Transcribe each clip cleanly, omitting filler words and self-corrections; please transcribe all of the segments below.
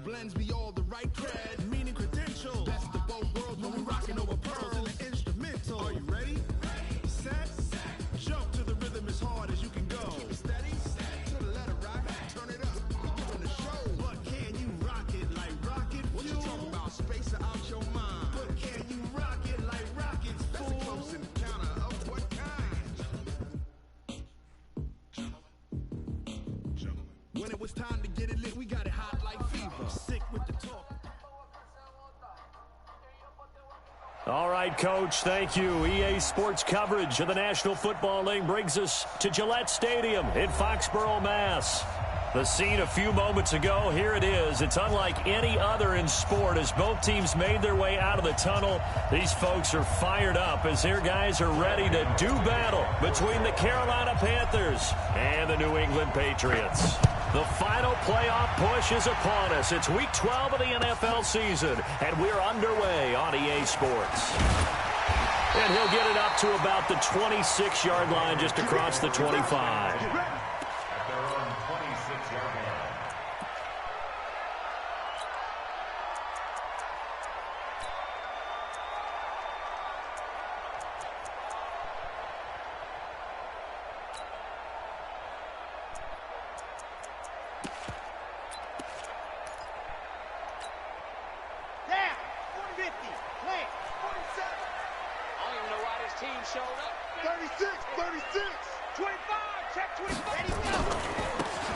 blends me all the right cred, meaning credentials. Best of both worlds when we rockin' over pearls in the instrumental. Are you ready? Set. Jump to the rhythm as hard as you can go. Keep it steady. To the letter rock. Turn it up. We're doing the show. But can you rock it like rocket fuel? What you talking about? Space out your mind. But can you rock it like rockets, fool? That's a close encounter of what kind? When it was time to get it lit, we got it hot like fever. Sick with the talk. All right, Coach, thank you. EA Sports coverage of the National Football League brings us to Gillette Stadium in Foxborough, Mass. The scene a few moments ago, here it is. It's unlike any other in sport as both teams made their way out of the tunnel. These folks are fired up as their guys are ready to do battle between the Carolina Panthers and the New England Patriots. The final playoff push is upon us. It's Week 12 of the NFL season, and we're underway on EA Sports. And he'll get it up to about the 26-yard line just across the 25.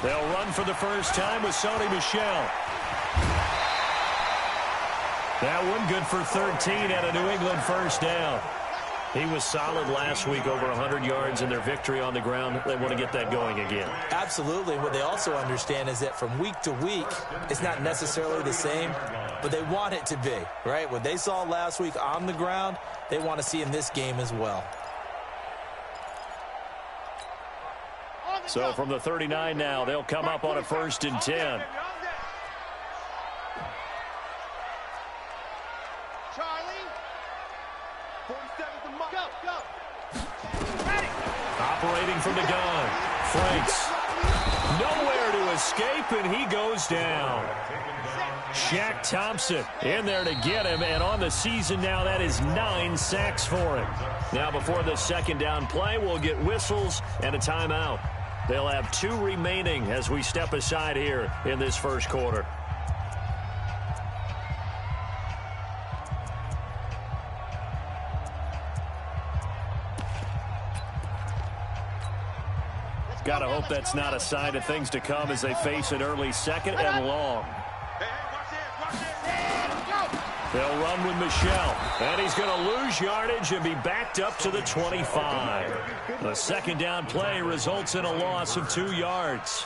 They'll run for the first time with Sony Michel. That one good for 13 and a New England first down. He was solid last week, over 100 yards in their victory on the ground. They want to get that going again. Absolutely. What they also understand is that from week to week, it's not necessarily the same, but they want it to be, right? What they saw last week on the ground, they want to see in this game as well. So from the 39 now, they'll come up on a 1st and 10. Operating from the gun. Franks. Nowhere to escape, and he goes down. Shaq Thompson in there to get him, and on the season now, that is 9 sacks for him. Now before the second down play, we'll get whistles and a timeout. They'll have 2 remaining as we step aside here in this first quarter. Gotta hope that's not a sign of things to come as they face an early second and long. They'll run with Michel, and he's going to lose yardage and be backed up to the 25. The second down play results in a loss of 2 yards.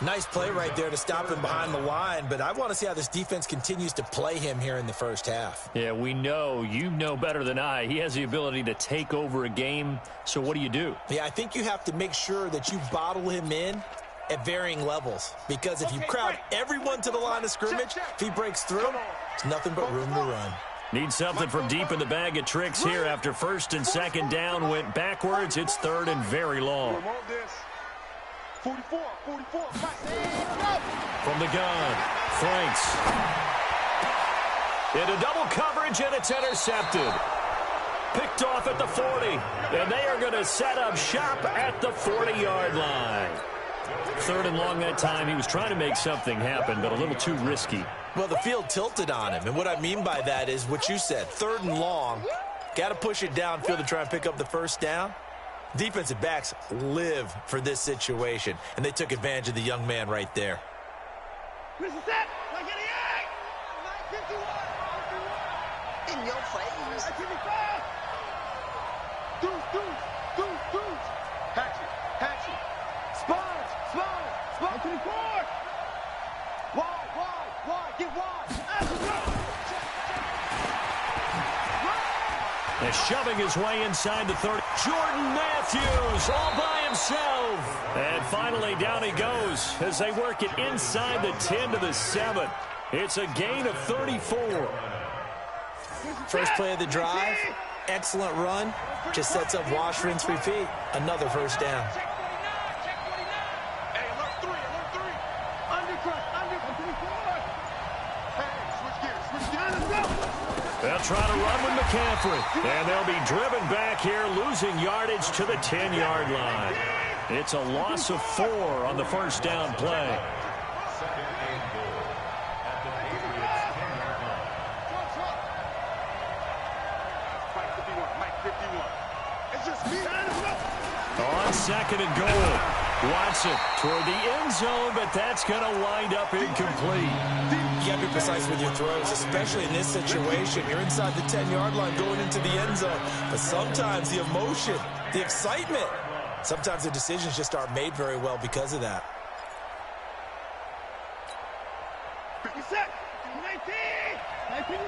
Nice play right there to stop him behind the line, but I want to see how this defense continues to play him here in the first half. Yeah, we know, you know better than I, he has the ability to take over a game, so what do you do? Yeah, I think you have to make sure that you bottle him in at varying levels, because if you crowd everyone to the line of scrimmage, if he breaks through, it's nothing but room to run. Need something from deep in the bag of tricks here after 1st and 2nd down went backwards. It's 3rd and very long. 44. From the gun, Franks. Into double coverage, and it's intercepted. Picked off at the 40, and they are going to set up shop at the 40-yard line. 3rd and long that time. He was trying to make something happen, but a little too risky. Well, the field tilted on him, and what I mean by that is what you said, 3rd and long. Got to push it downfield to try and pick up the first down. Defensive backs live for this situation, and they took advantage of the young man right there. In your face. Hatchet. Sponge. To the court. Wide. Get wide. And shoving his way inside the 30. Jordan Matthews all by himself. And finally down he goes as they work it inside the 10 to the 7. It's a gain of 34. First play of the drive, excellent run. Just sets up wash, rinse, repeat. Another first down. try to run with McCaffrey. And they'll be driven back here, losing yardage to the 10-yard line. It's a loss of 4 on the first down play. On second and goal. Watson toward the end zone, but that's going to wind up incomplete. You got to be precise with your throws, especially in this situation. You're inside the 10-yard line going into the end zone. But sometimes the emotion, the excitement, sometimes the decisions just aren't made very well because of that. 50 set, 19, 19, 59,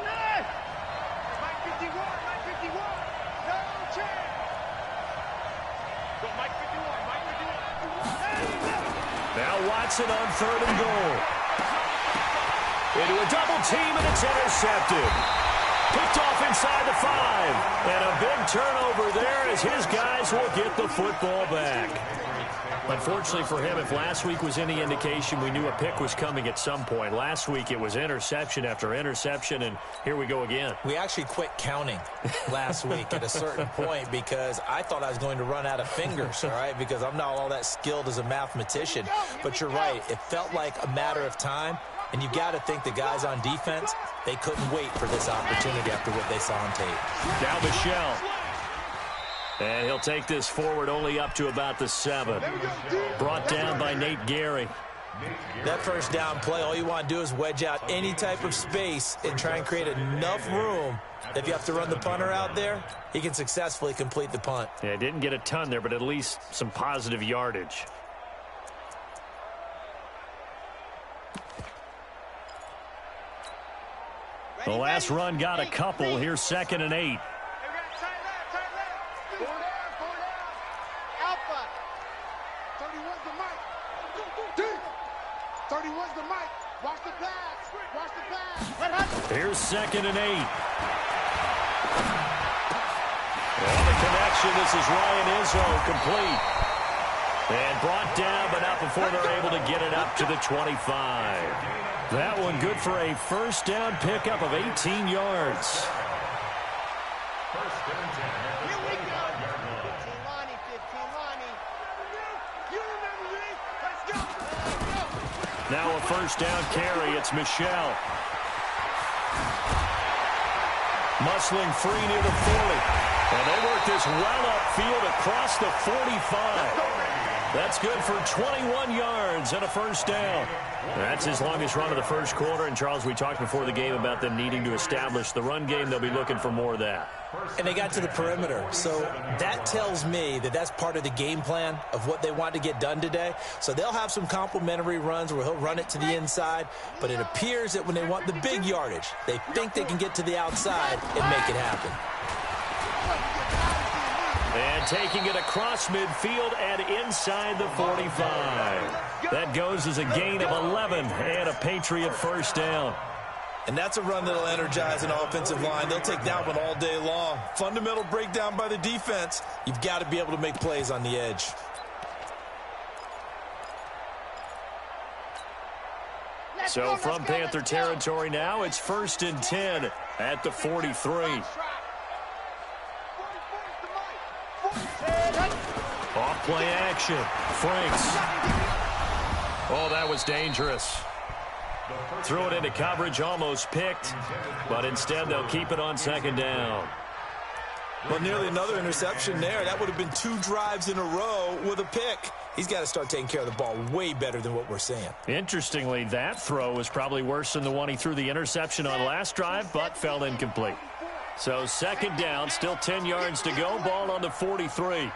51, 51, no chance. Go Mike 51, Mike 51. Now Watson on third and goal. Into a double team, and it's intercepted. Picked off inside the 5. And a big turnover there as his guys will get the football back. Unfortunately for him, if last week was any indication, we knew a pick was coming at some point. Last week it was interception after interception, and here we go again. We actually quit counting last week at a certain point because I thought I was going to run out of fingers, all right, because I'm not all that skilled as a mathematician. But you're right. It felt like a matter of time, and you got to think the guys on defense, they couldn't wait for this opportunity after what they saw on tape. Now Michelle. And he'll take this forward only up to about the 7. Brought down by Nate Gary. That first down play, all you want to do is wedge out any type of space and try and create enough room that if you have to run the punter out there, he can successfully complete the punt. Yeah, didn't get a ton there, but at least some positive yardage. The last run got a couple. Here's 2nd and 8. Here's 2nd and 8. On the connection, this is Ryan Izzo, complete. And brought down, but not before they're able to get it up to the 25. That one good for a first down pickup of 18 yards. Here we go. 15 Lonnie, 15 Lonnie. You remember me? Let's go. Now a first down carry. It's Michelle. Muscling free near the 40. And they work this well upfield across the 45. That's good for 21 yards and a first down. That's his longest run of the first quarter. And, Charles, we talked before the game about them needing to establish the run game. They'll be looking for more of that. And they got to the perimeter. So that tells me that that's part of the game plan of what they want to get done today. So they'll have some complementary runs where he'll run it to the inside. But it appears that when they want the big yardage, they think they can get to the outside and make it happen. And taking it across midfield and inside the 45. That goes as a gain of 11 and a Patriot first down. And that's a run that'll energize an offensive line. They'll take that one all day long. Fundamental breakdown by the defense. You've got to be able to make plays on the edge. So from Panther territory now, it's 1st and 10 at the 43. Off play action. Franks. Oh, that was dangerous. Threw it into coverage, almost picked, but instead they'll keep it on 2nd down. Well, nearly another interception there. That would have been 2 drives in a row with a pick. He's got to start taking care of the ball way better than what we're seeing. Interestingly, that throw was probably worse than the one he threw the interception on last drive, but fell incomplete. So 2nd down, still 10 yards to go. Ball on the 43.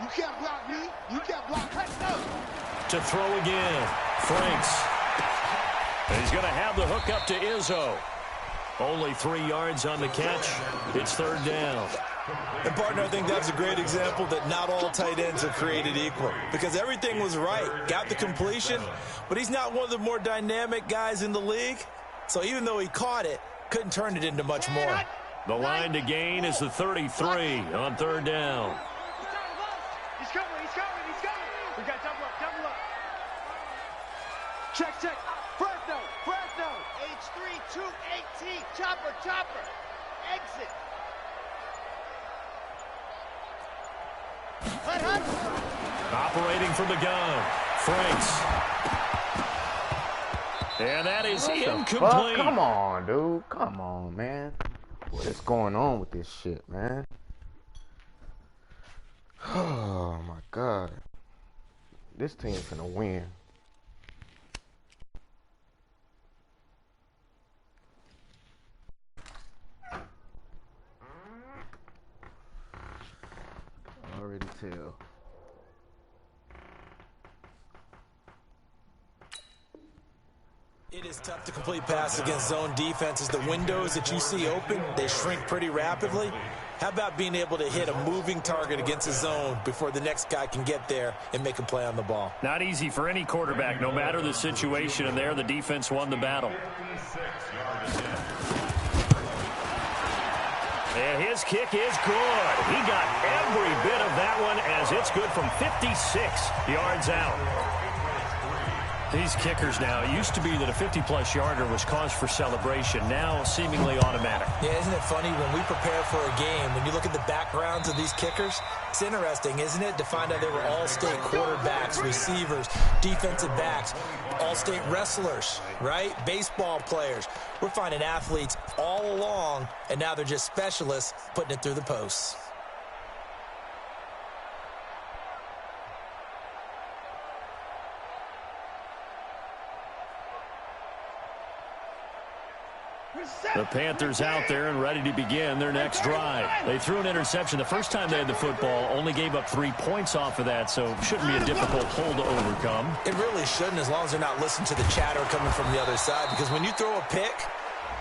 You can't block me. You can't block. Let's go. To throw again. Franks. And he's going to have the hook up to Izzo. Only 3 yards on the catch. It's 3rd down. And, partner, I think that's a great example that not all tight ends are created equal. Because everything was right. Got the completion. But he's not one of the more dynamic guys in the league. So even though he caught it, couldn't turn it into much more. The line to gain is the 33 on 3rd down. He's coming. We got double up. Check. Fresno. H3, 218. Chopper. Exit. Hut. Operating from the gun. Franks. And that is incomplete. Come on, dude. Come on, man. What is going on with this shit, man? Oh, my God. This team's gonna win. I already tell. It is tough to complete passes against zone defenses. The windows that you see open, they shrink pretty rapidly. How about being able to hit a moving target against a zone before the next guy can get there and make a play on the ball? Not easy for any quarterback, no matter the situation, and there the defense won the battle. And his kick is good. He got every bit of that one as it's good from 56 yards out. These kickers now, it used to be that a 50-plus yarder was cause for celebration, now seemingly automatic. Yeah, isn't it funny when we prepare for a game, when you look at the backgrounds of these kickers, it's interesting, isn't it, to find out they were all-state quarterbacks, receivers, defensive backs, all-state wrestlers, right? Baseball players. We're finding athletes all along, and now they're just specialists putting it through the posts. The Panthers out there and ready to begin their next drive. They threw an interception the first time they had the football, only gave up 3 points off of that, so shouldn't be a difficult hole to overcome. It really shouldn't, as long as they're not listening to the chatter coming from the other side, because when you throw a pick,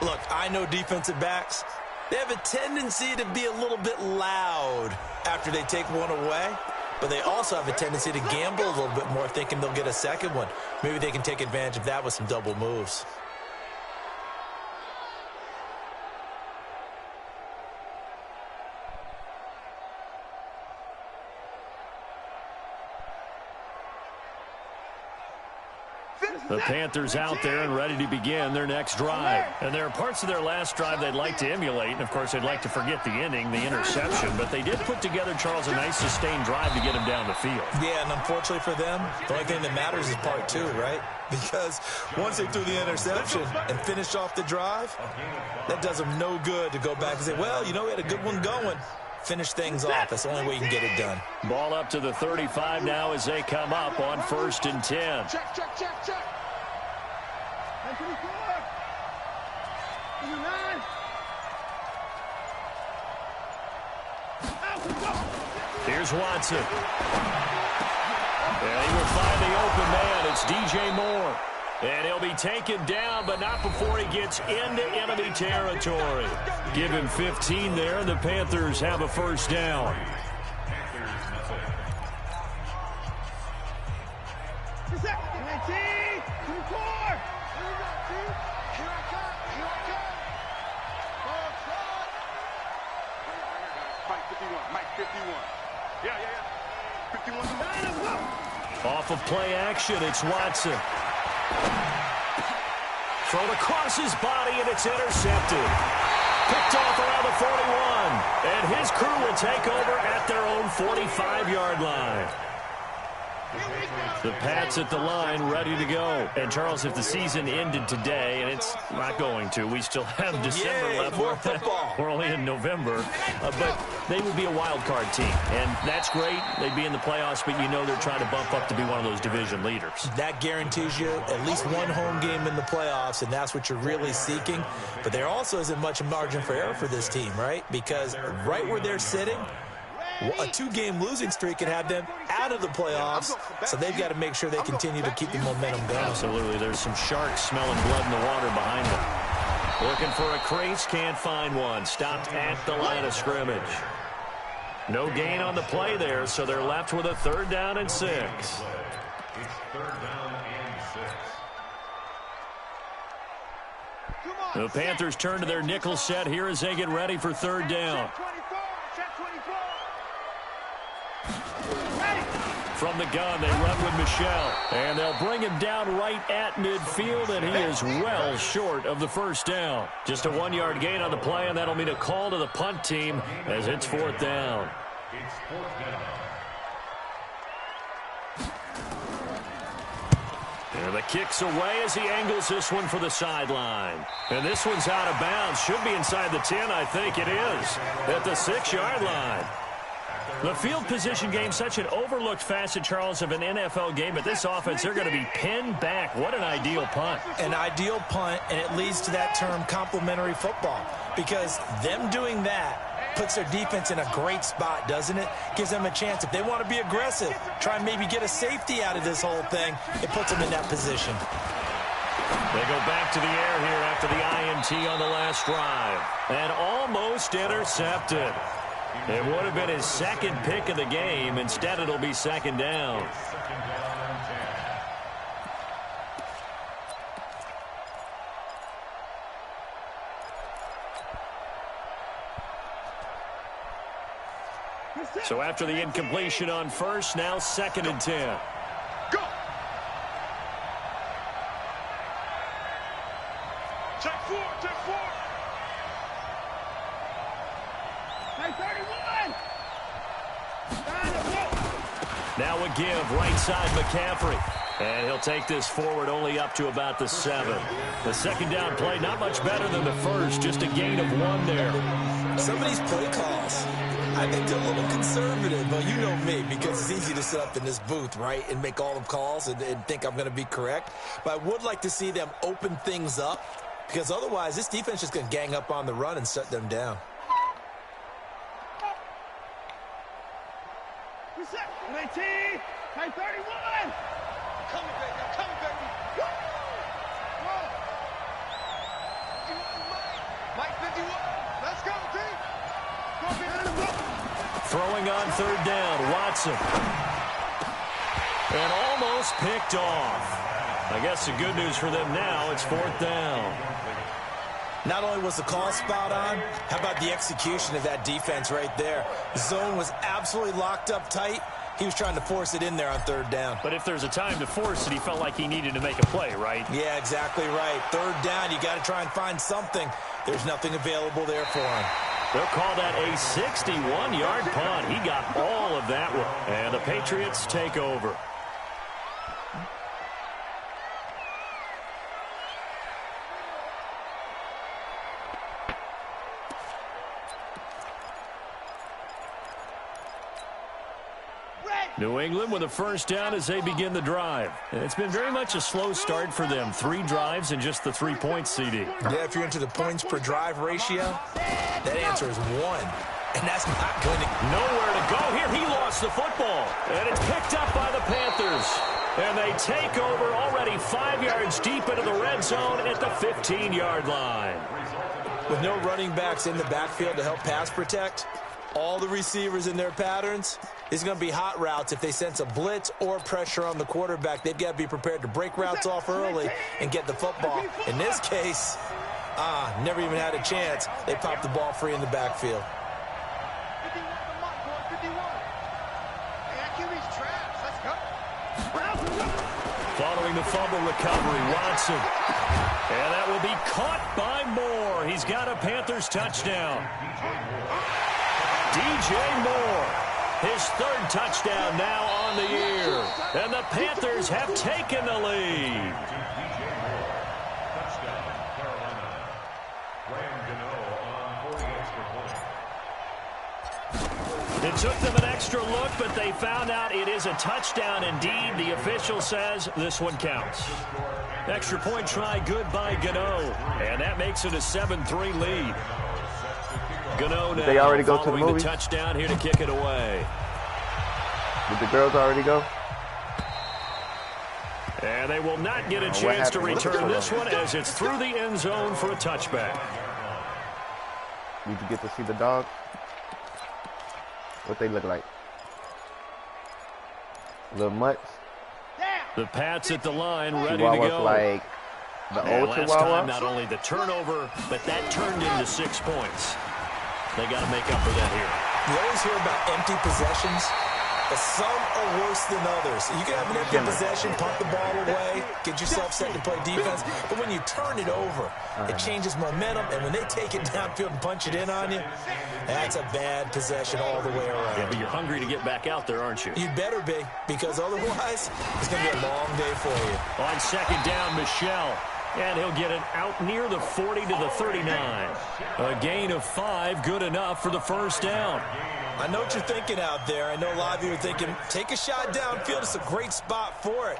look, I know defensive backs, they have a tendency to be a little bit loud after they take one away, but they also have a tendency to gamble a little bit more, thinking they'll get a second one. Maybe they can take advantage of that with some double moves. The Panthers out there and ready to begin their next drive. And there are parts of their last drive they'd like to emulate. And, of course, they'd like to forget the ending, the interception. But they did put together, Charles, a nice sustained drive to get him down the field. Yeah, and unfortunately for them, the only thing that matters is part two, right? Because once they threw the interception and finished off the drive, that does them no good to go back and say, well, you know, we had a good one going. Finish things off. That's the only way you can get it done. Ball up to the 35 now as they come up on 1st and 10. Check. 9. Here's Watson. And he will find the open man. It's DJ Moore. And he'll be taken down, but not before he gets into enemy territory. Give him 15 there, and the Panthers have a first down. Off of play action, it's Watson. Thrown across his body, and it's intercepted. Picked off around the 41. And his crew will take over at their own 45-yard line. The Pats at the line, ready to go. And, Charles, if the season ended today, and it's not going to, we still have December left. More football. We're only in November. But they would be a wild card team. And that's great. They'd be in the playoffs, but you know they're trying to bump up to be one of those division leaders. That guarantees you at least one home game in the playoffs, and that's what you're really seeking. But there also isn't much margin for error for this team, right? Because right where they're sitting, a 2-game losing streak could have them out of the playoffs, so they've got to make sure they continue to keep the momentum going. Absolutely. There's some sharks smelling blood in the water behind them. Looking for a crease, can't find one. Stopped at the line of scrimmage. No gain on the play there, so they're left with a 3rd down and 6. It's 3rd down and 6. The Panthers turn to their nickel set here as they get ready for 3rd down. From the gun, they run with Michel. And they'll bring him down right at midfield, and he is well short of the first down. Just a 1-yard gain on the play, and that'll mean a call to the punt team as it's 4th down. It's 4th down. And the kick's away as he angles this one for the sideline. And this one's out of bounds. Should be inside the 10, I think it is, at the 6-yard line. The field position game, such an overlooked facet, Charles, of an NFL game. But this offense, they're going to be pinned back. What an ideal punt. An ideal punt, and it leads to that term complementary football. Because them doing that puts their defense in a great spot, doesn't it? Gives them a chance. If they want to be aggressive, try and maybe get a safety out of this whole thing, it puts them in that position. They go back to the air here after the INT on the last drive. And almost intercepted. It would have been his second pick of the game. Instead, it'll be 2nd down. So after the incompletion on first, now 2nd and 10. Go! Check 4, check 4. Now a give, right side McCaffrey. And he'll take this forward only up to about the 7. The 2nd down play, not much better than the first, just a gain of 1 there. Some of these play calls, I think they're a little conservative, but you know me, because it's easy to sit up in this booth, right, and make all the calls and think I'm going to be correct. But I would like to see them open things up, because otherwise this defense is going to gang up on the run and shut them down. Reset. 19. High 31. Coming, baby. I'm coming, baby. Woo! Whoa. 51, Mike 51. Let's go, team. Go, baby. Throwing on 3rd down, Watson. And almost picked off. I guess the good news for them now, it's 4th down. Not only was the call spot on, how about the execution of that defense right there? The zone was absolutely locked up tight. He was trying to force it in there on 3rd down. But if there's a time to force it, he felt like he needed to make a play, right? Yeah, exactly right. 3rd down, you got to try and find something. There's nothing available there for him. They'll call that a 61-yard punt. He got all of that one. And the Patriots take over. New England with a 1st down as they begin the drive. And it's been very much a slow start for them. 3 drives and just the 3-point CD. Yeah, if you're into the points per drive ratio, that answer is 1. And that's not going to... Nowhere to go here. He lost the football. And it's picked up by the Panthers. And they take over already 5 yards deep into the red zone at the 15-yard line. With no running backs in the backfield to help pass protect, all the receivers in their patterns, it's going to be hot routes. If they sense a blitz or pressure on the quarterback, they've got to be prepared to break routes off early and get the football. In this case, never even had a chance. They popped the ball free in the backfield. 51. Hey, I can reach traps. Let's go. Following the fumble recovery, Watson. And that will be caught by Moore. He's got a Panthers touchdown. DJ Moore, his 3rd touchdown now on the year. And the Panthers have taken the lead. Touchdown, Carolina. Ryan Gano on 40 extra points. It took them an extra look, but they found out it is a touchdown indeed. The official says this one counts. Extra point try, good by Gano. And that makes it a 7-3 lead. Gano now they already go to the following movies? the touchdown here to kick it away. Did the girls already go? And they will not get a chance to return this one as it's through the end zone for a touchback. Did you get to see the dogs? What they look like? Little mutts? The Pats at the line, ready to Chihuahuas go. like the And old last Chihuahua? time, not only the turnover, but that turned into 6 points. They got to make up for that here. You always hear about empty possessions. but some are worse than others. You can have an empty possession, punt the ball away, get yourself set to play defense, but when you turn it over, it changes momentum, and when they take it downfield and punch it in on you, that's a bad possession all the way around. Yeah, but you're hungry to get back out there, aren't you? You better be, because otherwise, it's going to be a long day for you. On second down, Michel. And he'll get it out near the 40 to the 39. A gain of 5, good enough for the first down. I know what you're thinking out there. I know a lot of you are thinking, take a shot downfield. It's a great spot for it.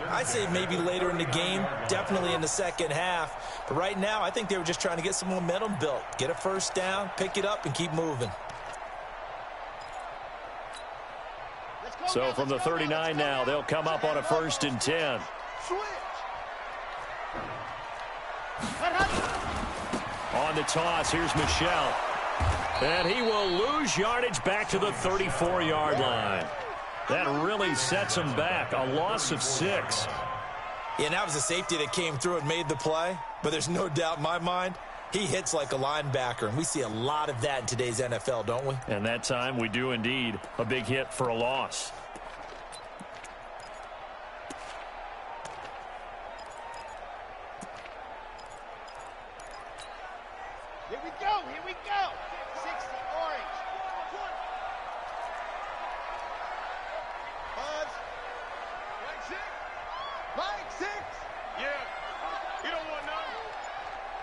I'd say maybe later in the game, definitely in the second half. But right now, I think they were just trying to get some momentum built. Get a first down, pick it up, and keep moving. So from the 39 now, they'll come up on a 1st and 10. On the toss, here's Michel. And he will lose yardage back to the 34-yard line. That really sets him back. A loss of 6. Yeah, and that was a safety that came through and made the play. But there's no doubt in my mind, he hits like a linebacker. And we see a lot of that in today's NFL, don't we? And that time we do indeed. A big hit for a loss. Here we go, here we go. 60 orange. Buzz. Mike 6. Yeah. You don't want none.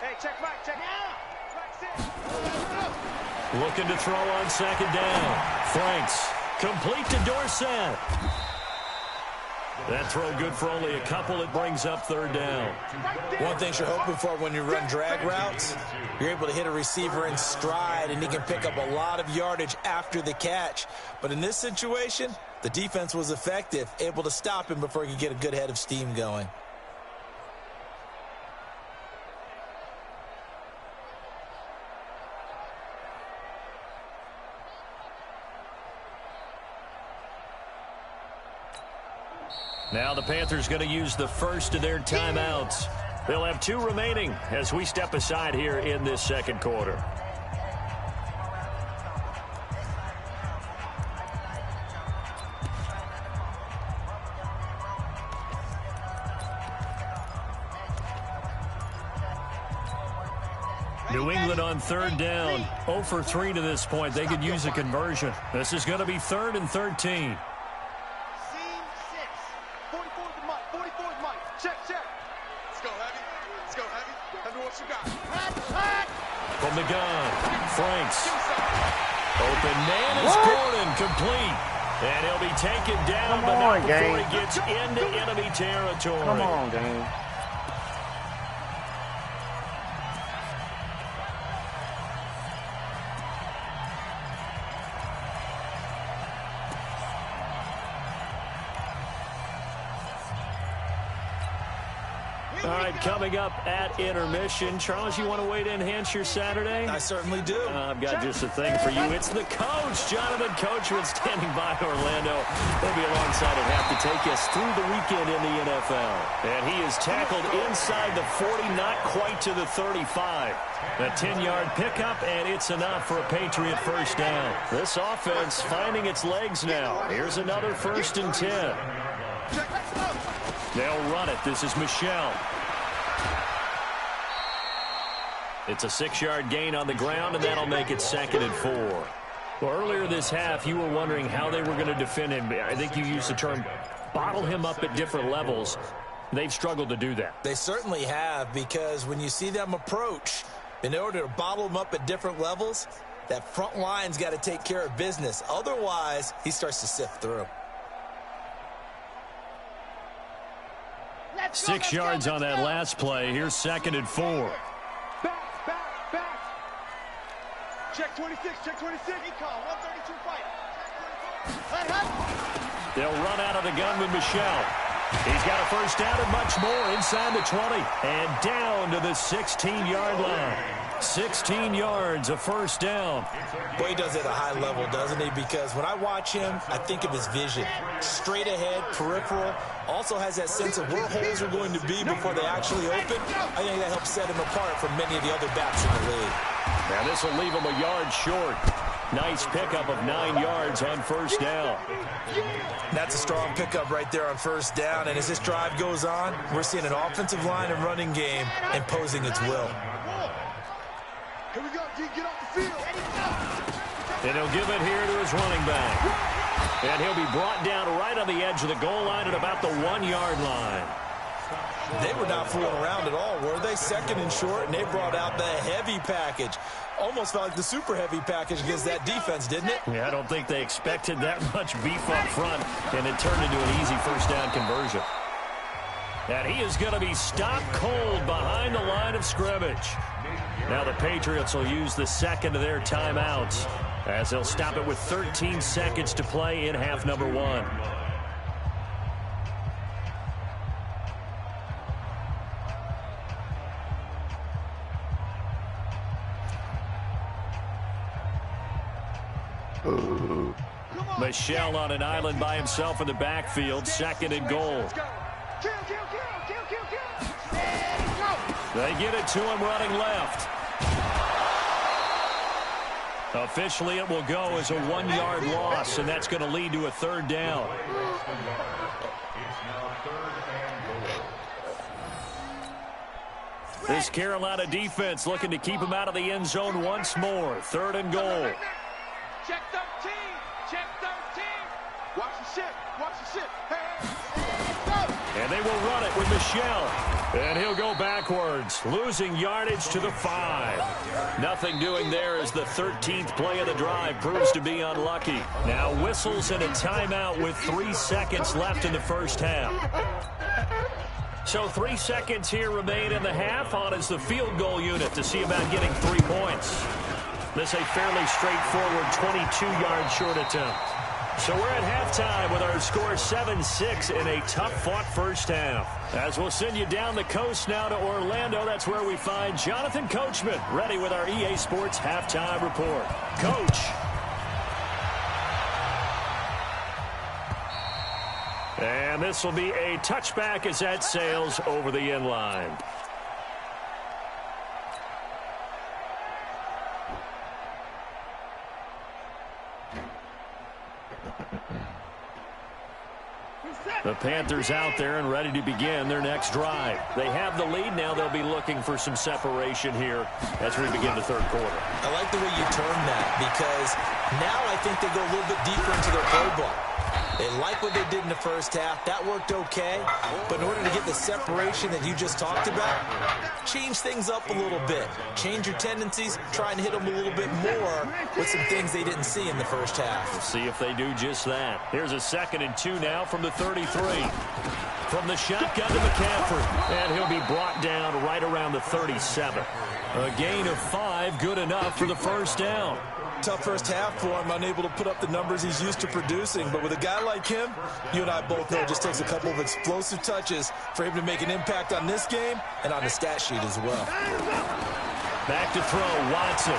Hey, check Mike, check. Yeah. Mike 6. Looking to throw on second down. Franks. Complete to Dorsett. That throw good for only a couple. It brings up 3rd down. One thing you're hoping for when you run drag routes, you're able to hit a receiver in stride, and he can pick up a lot of yardage after the catch. But in this situation, the defense was effective, able to stop him before he could get a good head of steam going. Now the Panthers going to use the first of their timeouts. They'll have 2 remaining as we step aside here in this second quarter. New England on 3rd down. 0 for 3 to this point. They could use a conversion. This is going to be 3rd and 13. From the gun, Franks. Open man is Gordon, complete. And he'll be taken down, but not before he gets into enemy territory. Come on, gang. All right, coming up at intermission. Charles, you want to wait to enhance your Saturday? I certainly do. I've got just a thing for you. It's the coach, Jonathan Coachman, standing by Orlando. He'll be alongside at half to take us through the weekend in the NFL. And he is tackled inside the 40, not quite to the 35. A 10-yard pickup, and it's enough for a Patriot first down. This offense finding its legs now. Here's another 1st and 10. They'll run it. This is Michel. It's a 6-yard gain on the ground, and that'll make it 2nd and 4. Well, earlier this half, you were wondering how they were going to defend him. I think you used the term bottle him up at different levels. They've struggled to do that. They certainly have, because when you see them approach, in order to bottle him up at different levels, that front line's got to take care of business. Otherwise, he starts to sift through. 6 yards on that last play. Here's 2nd and 4. Back. Check 26, check 26. Recon, 132 fight. They'll run out of the gun with Michel. He's got a first down and much more inside the 20. And down to the 16-yard line. 16 yards, a first down. Boy, he does it at a high level, doesn't he? Because when I watch him, I think of his vision. Straight ahead, peripheral. Also has that sense of where holes are going to be before they actually open. I think that helps set him apart from many of the other backs in the league. Now this will leave him a yard short. Nice pickup of 9 yards on first down. That's a strong pickup right there on first down. And as this drive goes on, we're seeing an offensive line and running game imposing its will. Here we go, D, get off the field. And he'll give it here to his running back. And he'll be brought down right on the edge of the goal line at about the 1-yard line. They were not fooling around at all, were they? Second and short, and they brought out the heavy package. Almost felt like the super heavy package against that defense, didn't it? Yeah, I don't think they expected that much beef up front, and it turned into an easy first down conversion. And he is going to be stopped cold behind the line of scrimmage. Now the Patriots will use the second of their timeouts as they'll stop it with 13 seconds to play in half number 1. Michelle on an island by himself in the backfield, second and goal. They get it to him running left. Officially, it will go as a 1-yard loss, and that's going to lead to a third down. This Carolina defense looking to keep him out of the end zone once more. Third and goal. Check 13. Check 13. Watch the shit. Watch the shit. Hey, And they will run it with Michelle. And he'll go backwards, losing yardage to the 5. Nothing doing there as the 13th play of the drive proves to be unlucky. Now whistles and a timeout with 3 seconds left in the first half. So 3 seconds here remain in the half. On is the field goal unit to see about getting 3 points. This a fairly straightforward 22-yard short attempt. So we're at halftime with our score 7-6 in a tough-fought first half. As we'll send you down the coast now to Orlando, that's where we find Jonathan Coachman ready with our EA Sports halftime report. Coach. And this will be a touchback as that sails over the end line. The Panthers out there and ready to begin their next drive. They have the lead. Now they'll be looking for some separation here as we begin the third quarter. I like the way you term that because now I think they go a little bit deeper into their playbook. They like what they did in the first half. That worked okay. But in order to get the separation that you just talked about, change things up a little bit. Change your tendencies. Try and hit them a little bit more with some things they didn't see in the first half. We'll see if they do just that. Here's a 2nd and 2 now from the 33. From the shotgun to McCaffrey. And he'll be brought down right around the 37. A gain of 5, good enough for the first down. Tough first half for him, unable to put up the numbers he's used to producing. But with a guy like him, you and I both know it just takes a couple of explosive touches for him to make an impact on this game and on the stat sheet as well. Back to throw, Watson.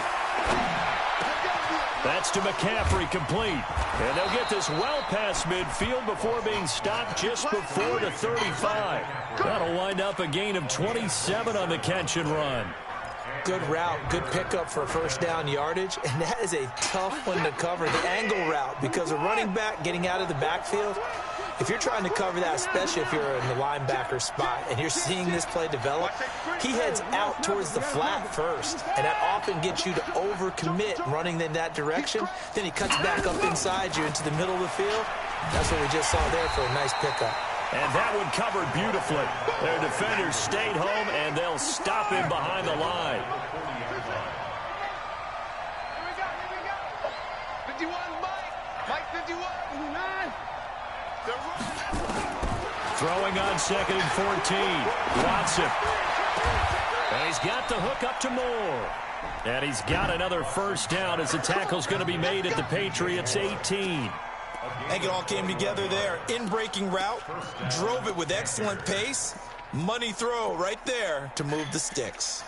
That's to McCaffrey, complete. And they'll get this well past midfield before being stopped just before the 35. That'll wind up a gain of 27 on the catch and run. Good route, good pickup for first down yardage, and that is a tough one to cover, the angle route, because a running back getting out of the backfield, if you're trying to cover that, especially if you're in the linebacker spot and you're seeing this play develop, he heads out towards the flat first, and that often gets you to overcommit running in that direction. Then he cuts back up inside you into the middle of the field. That's what we just saw there for a nice pickup. And that one covered beautifully. Their defenders stayed home, and they'll stop him behind the line. Here we go. 51, Mike 51. Throwing on 2nd and 14. Watson. And he's got the hook up to Moore. And he's got another first down as the tackle's going to be made at the Patriots' 18. I think it all came together there. In-breaking route, drove it with excellent pace. Money throw right there to move the sticks.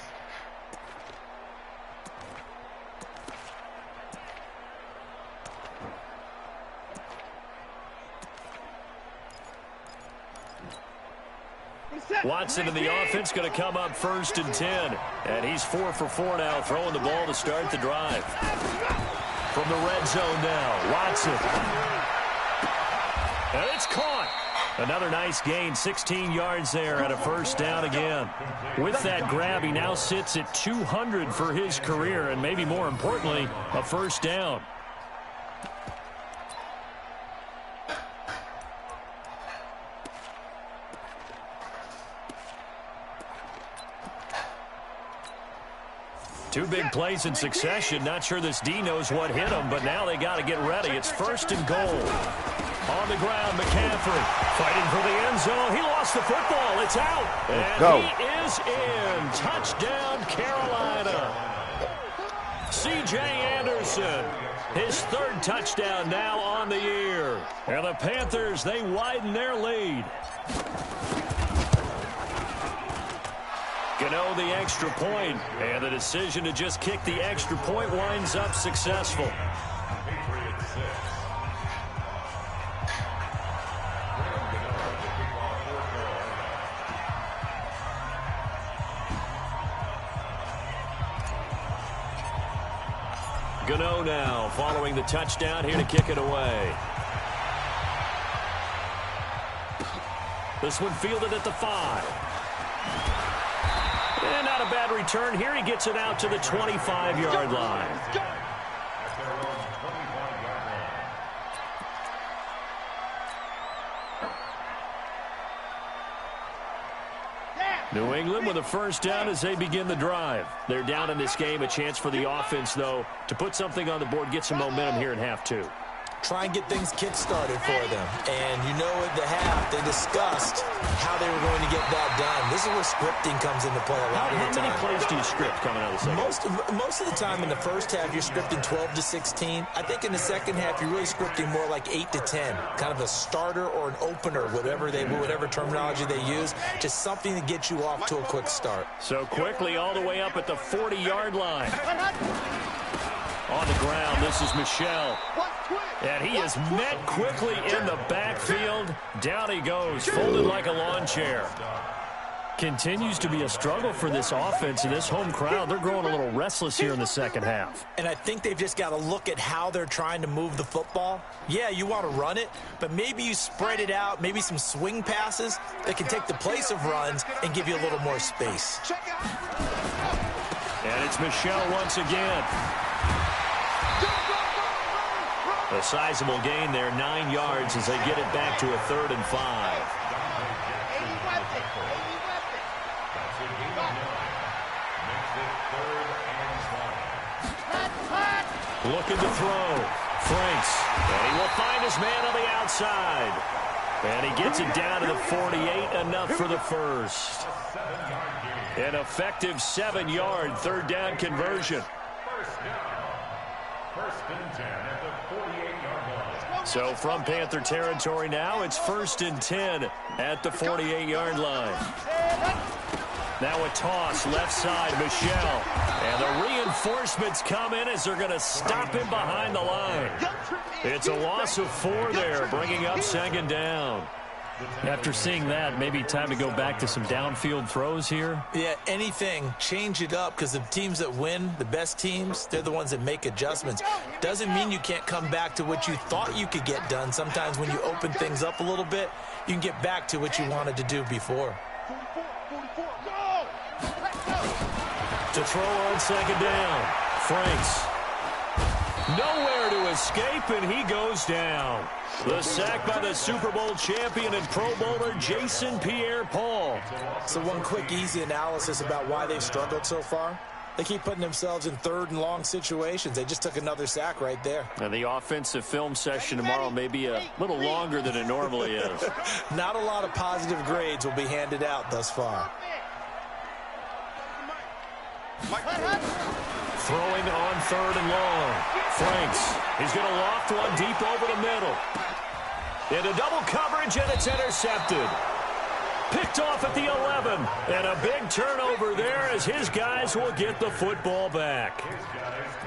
Watson in the offense going to come up 1st and 10. And he's 4 for 4 now, throwing the ball to start the drive. from the red zone now. Watson. And it's caught. Another nice gain, 16 yards there and a first down again. With that grab, he now sits at 200 for his career and maybe more importantly, a first down. Two big plays in succession. Not sure this D knows what hit him, but now they got to get ready. It's first and goal. On the ground, McCaffrey fighting for the end zone. He lost the football. It's out. And he is in. Touchdown, Carolina. C.J. Anderson, his third touchdown now on the year. And the Panthers, they widen their lead. Gano the extra point, and the decision to just kick the extra point winds up successful. Gano now following the touchdown here to kick it away. This one fielded at the 5. And not a bad return here. He gets it out to the 25-yard line. New England with a first down as they begin the drive. They're down in this game. A chance for the offense, though, to put something on the board, get some momentum here in half two. Try and get things kick-started for them. And you know at the half, they discussed how they were going to get that done. This is where scripting comes into play a lot of the time. How many plays do you script coming out of the second? Most of the time in the first half, you're scripting 12 to 16. I think in the second half, you're really scripting more like 8 to 10. Kind of a starter or an opener, whatever terminology they use. Just something to get you off to a quick start. So quickly all the way up at the 40-yard line. On the ground, this is Michel. And he is met quickly in the backfield. Down he goes, folded like a lawn chair. Continues to be a struggle for this offense and this home crowd. They're growing a little restless here in the second half. And I think they've just got to look at how they're trying to move the football. Yeah, you want to run it, but maybe you spread it out, maybe some swing passes that can take the place of runs and give you a little more space. And it's Michel once again. A sizable gain there, 9 yards as they get it back to a 3rd and 5. Looking to throw. Franks. And he will find his man on the outside. And he gets it down to the 48, enough for the first. An effective 7-yard 3rd down conversion. First and 10 at the 48-yard line. So from Panther territory now, it's 1st and 10 at the 48-yard line. Now a toss, left side, Michel. And the reinforcements come in as they're going to stop him behind the line. It's a loss of 4 there, bringing up 2nd down. After seeing that, maybe time to go back to some downfield throws here. Yeah, anything. Change it up, because the teams that win, the best teams, they're the ones that make adjustments. Doesn't mean you can't come back to what you thought you could get done. Sometimes when you open things up a little bit, you can get back to what you wanted to do before. To throw on 2nd down. Franks. Nowhere to escape, and he goes down. The sack by the Super Bowl champion and Pro Bowler Jason Pierre-Paul. So one quick, easy analysis about why they've struggled so far. They keep putting themselves in 3rd and long situations. They just took another sack right there. And the offensive film session tomorrow may be a little longer than it normally is. Not a lot of positive grades will be handed out thus far. Throwing on 3rd and long. Franks. He's going to loft one deep over the middle. Into double coverage, and it's intercepted. Picked off at the 11. And a big turnover there as his guys will get the football back.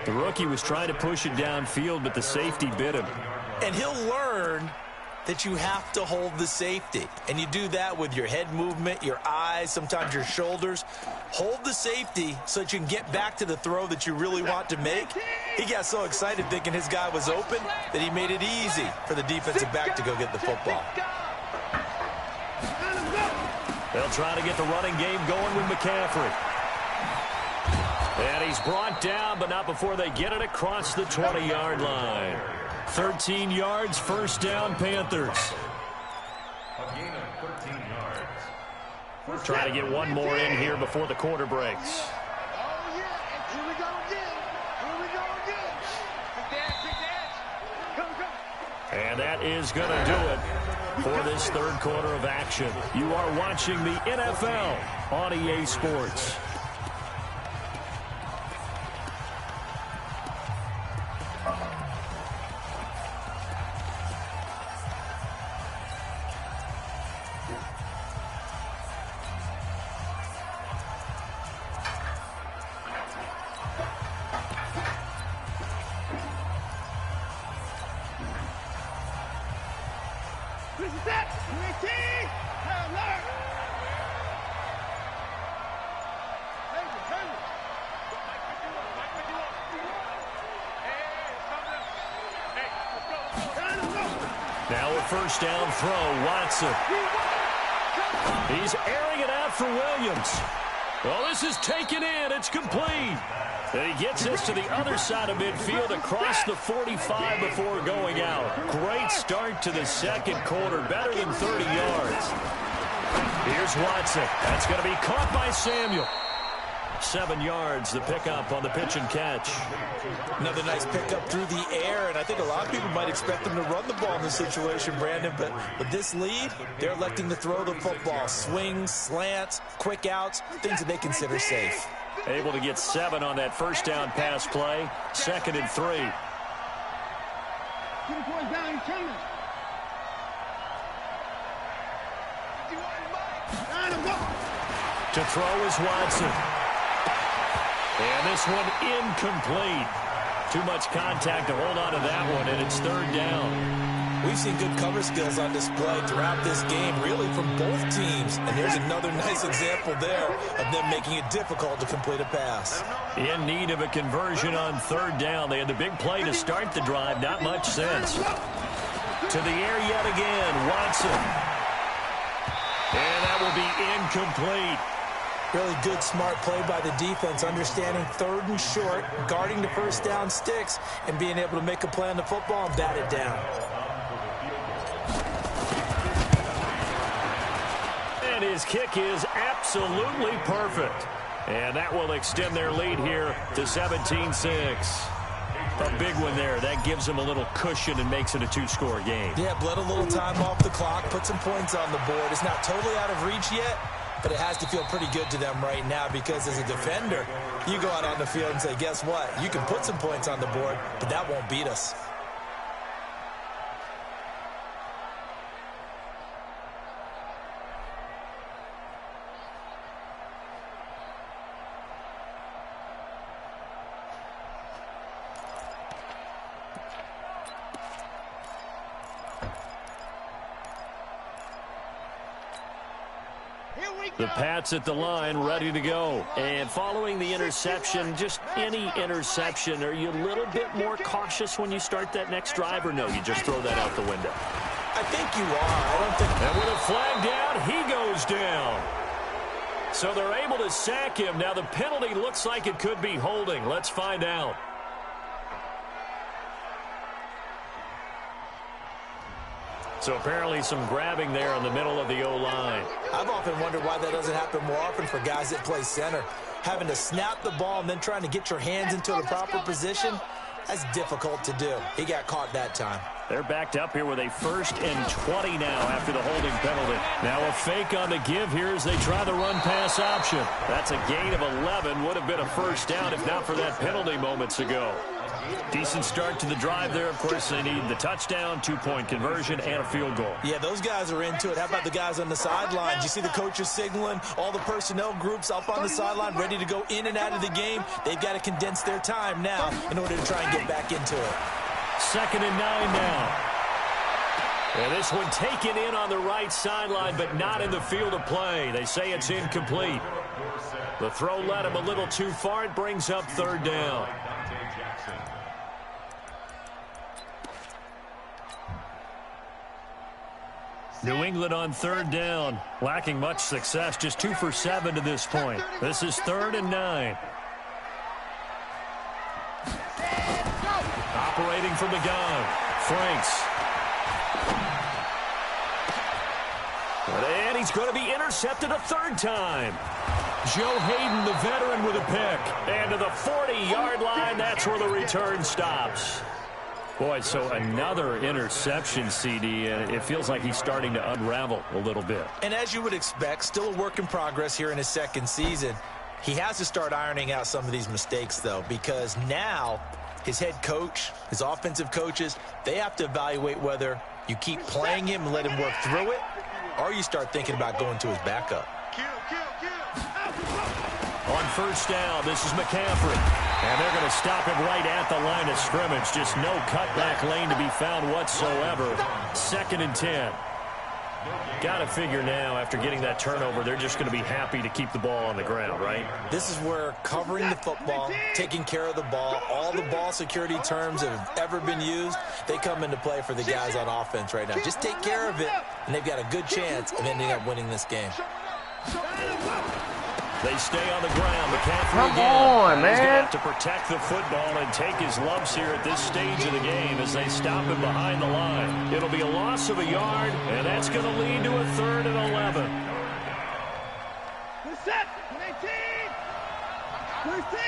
The rookie was trying to push it downfield, but the safety bit him. And he'll learn that you have to hold the safety. And you do that with your head movement, your eyes, sometimes your shoulders. Hold the safety so that you can get back to the throw that you really want to make. He got so excited thinking his guy was open that he made it easy for the defensive back to go get the football. They'll try to get the running game going with McCaffrey. And he's brought down, but not before they get it across the 20-yard line. 13 yards, first down, Panthers. A gain of 13 yards. Trying to get one more in here before the quarter breaks. Oh, yeah. Here we go again. Here we go again. Big dash. Come. And that is going to do it for this third quarter of action. You are watching the NFL on EA Sports. Now a first down throw, Watson. He's airing it out for Williams. Well, this is taken in. It's complete. And he gets this to the other side of midfield across the 45 before going out. Great start to the second quarter, better than 30 yards. Here's Watson. That's going to be caught by Samuel. 7 yards, the pickup on the pitch and catch. Another nice pickup through the air, and I think a lot of people might expect them to run the ball in this situation, Brandon, but with this lead, they're electing to throw the football. Swings, slants, quick outs, things that they consider safe. Able to get 7 on that first down pass play. 2nd and 3. To throw is Watson. And this one incomplete. Too much contact to hold on to that one, and it's 3rd down. We've seen good cover skills on display throughout this game, really from both teams. And there's another nice example there of them making it difficult to complete a pass. In need of a conversion on 3rd down. They had the big play to start the drive. Not much sense. To the air yet again, Watson. And that will be incomplete. Really good, smart play by the defense, understanding 3rd and short, guarding the first down sticks, and being able to make a play on the football and bat it down. And his kick is absolutely perfect. And that will extend their lead here to 17-6. A big one there. That gives them a little cushion and makes it a 2-score game. Yeah, bled a little time off the clock, put some points on the board. It's not totally out of reach yet, but it has to feel pretty good to them right now because as a defender, you go out on the field and say, guess what? You can put some points on the board, but that won't beat us. The Pats at the line, ready to go. And following the interception, just any interception, are you a little bit more cautious when you start that next drive, or no, you just throw that out the window? I think you are. I don't think... And with a flag down, he goes down. So they're able to sack him. Now the penalty looks like it could be holding. Let's find out. So apparently some grabbing there in the middle of the O-line. I've often wondered why that doesn't happen more often for guys that play center. Having to snap the ball and then trying to get your hands into the proper position, that's difficult to do. He got caught that time. They're backed up here with a 1st and 20 now after the holding penalty. Now a fake on the give here as they try the run-pass option. That's a gain of 11. Would have been a first down if not for that penalty moments ago. Decent start to the drive there. Of course, they need the touchdown, 2-point conversion, and a field goal. Yeah, those guys are into it. How about the guys on the sidelines? You see the coaches signaling, all the personnel groups up on the sideline ready to go in and out of the game. They've got to condense their time now in order to try and get back into it. 2nd and 9 now. And this one taken in on the right sideline, but not in the field of play. They say it's incomplete. The throw led him a little too far. It brings up third down. New England on third down, lacking much success, just 2 for 7 to this point. This is 3rd and 9. Operating from the gun, Franks. And he's going to be intercepted a third time. Joe Hayden, the veteran, with a pick. And to the 40-yard line, that's where the return stops. Boy, so another interception, CD, and it feels like he's starting to unravel a little bit. And as you would expect, still a work in progress here in his second season. He has to start ironing out some of these mistakes, though, because now his head coach, his offensive coaches, they have to evaluate whether you keep playing him and let him work through it, or you start thinking about going to his backup. On first down, this is McCaffrey. And they're going to stop him right at the line of scrimmage. Just no cutback lane to be found whatsoever. 2nd and 10. Got to figure now, after getting that turnover, they're just going to be happy to keep the ball on the ground, right? This is where covering the football, taking care of the ball, all the ball security terms that have ever been used, they come into play for the guys on offense right now. Just take care of it, and they've got a good chance of ending up winning this game. They stay on the ground. McCaffrey Come again. on, man. He's going to have to protect the football and take his lumps here at this stage of the game as they stop him behind the line. It'll be a loss of a yard, and that's going to lead to a 3rd and 11. Set. 18. 26.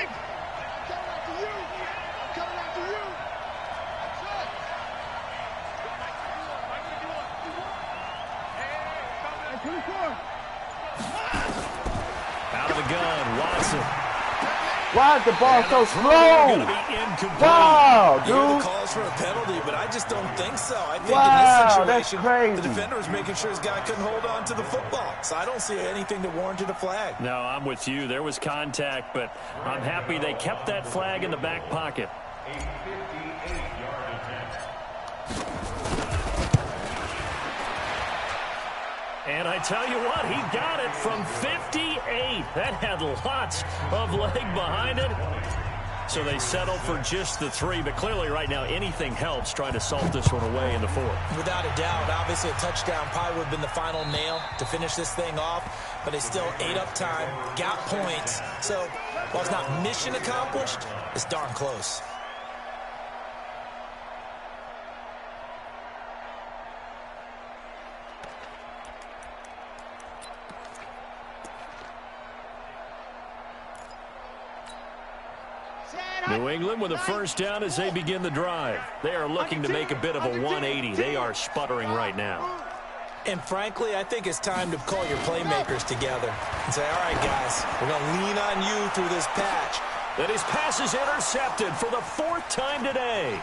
Coming after you. Coming after you. Set. 24. Out of the gun, Watson. Why is the ball so slow? Gonna be incomplete. Wow, You hear the dude. calls for a penalty, but I just don't think so. I think Wow, in this situation, that's crazy. the defender was making sure his guy couldn't hold on to the football. So I don't see anything that warranted a flag. No, I'm with you. There was contact, but I'm happy they kept that flag in the back pocket. And I tell you what, he got it from 58. That had lots of leg behind it. So they settled for just the 3. But clearly right now, anything helps trying to salt this one away in the 4th. Without a doubt, obviously a touchdown probably would have been the final nail to finish this thing off. But they still ate up time, got points. So while it's not mission accomplished, it's darn close. New England with a first down as they begin the drive. They are looking to make a bit of a 180. They are sputtering right now. And frankly, I think it's time to call your playmakers together and say, all right, guys, we're going to lean on you through this patch. That his pass is intercepted for the 4th time today.